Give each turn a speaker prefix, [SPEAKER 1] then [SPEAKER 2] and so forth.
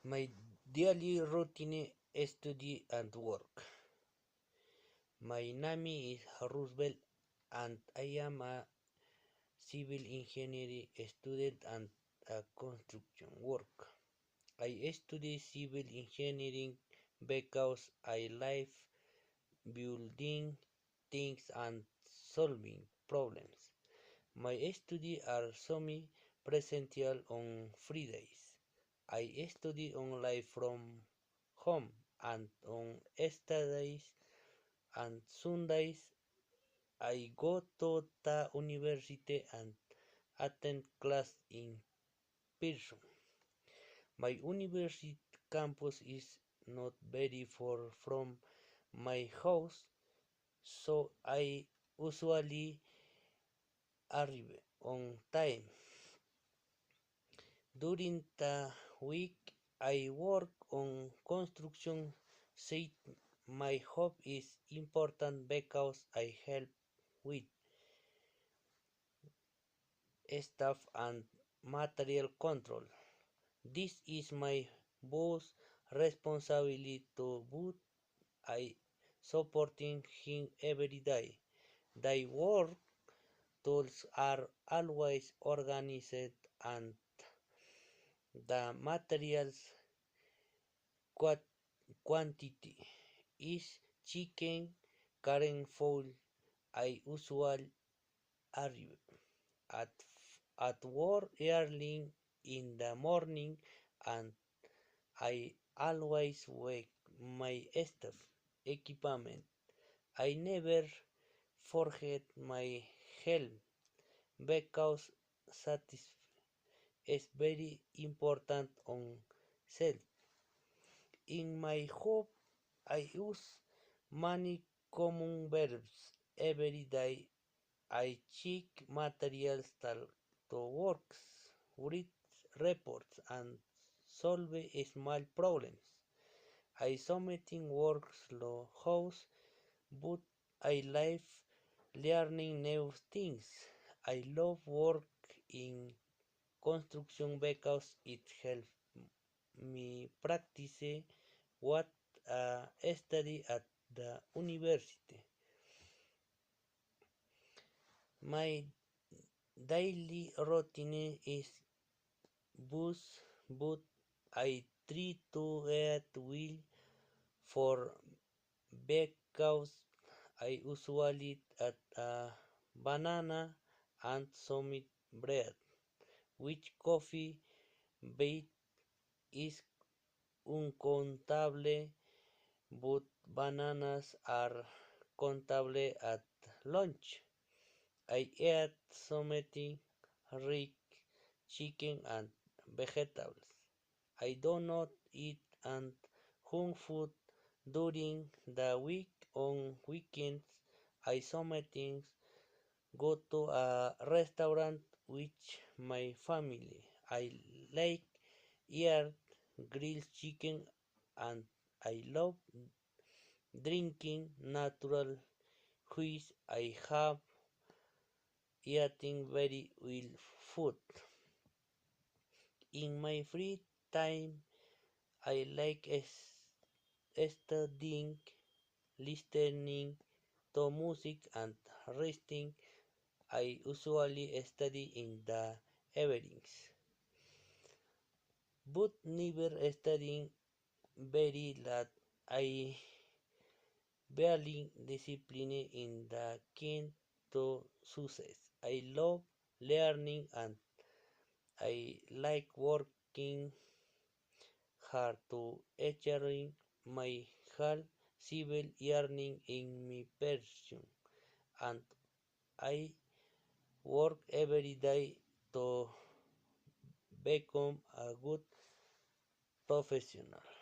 [SPEAKER 1] My daily routine, study and work. My name is Roosevelt and I am a civil engineering student and a construction work. I study civil engineering because I like building things and solving problems. My studies are semi-presential on Fridays. I study online from home and on Saturdays and Sundays I go to the university and attend class in person. My university campus is not very far from my house, so I usually arrive on time. During the week, I work on construction site. My job is important because I help with staff and material control. This is my boss' responsibility to but I supporting him every day. The work tools are always organized and the materials quantity is chicken current full. I usually arrive at, at work early in the morning and I always wake my stuff equipment. I never forget my helm because satisfaction is very important on self. In my job, I use many common verbs every day. I check materials to works, read reports, and solve small problems. I submitting works slow house, but I like learning new things. I love work in construction because it helps me practice what I study at the university. My daily routine is bus, but I try to get well for because I usually eat a banana and some bread, which coffee bait is uncountable, but bananas are countable at lunch. I eat something rich chicken and vegetables. I do not eat and home food during the week. On weekends, I sometimes go to a restaurant with my family. I like eat grilled chicken and I love drinking natural juice. I have eating very well food. In my free time, I like studying, listening to music and resting. I usually study in the evenings, but never studying very late. I barely discipline in the key to success. I love learning and I like working hard to achieve my whole civil learning in my passion and I work every day to become a good professional.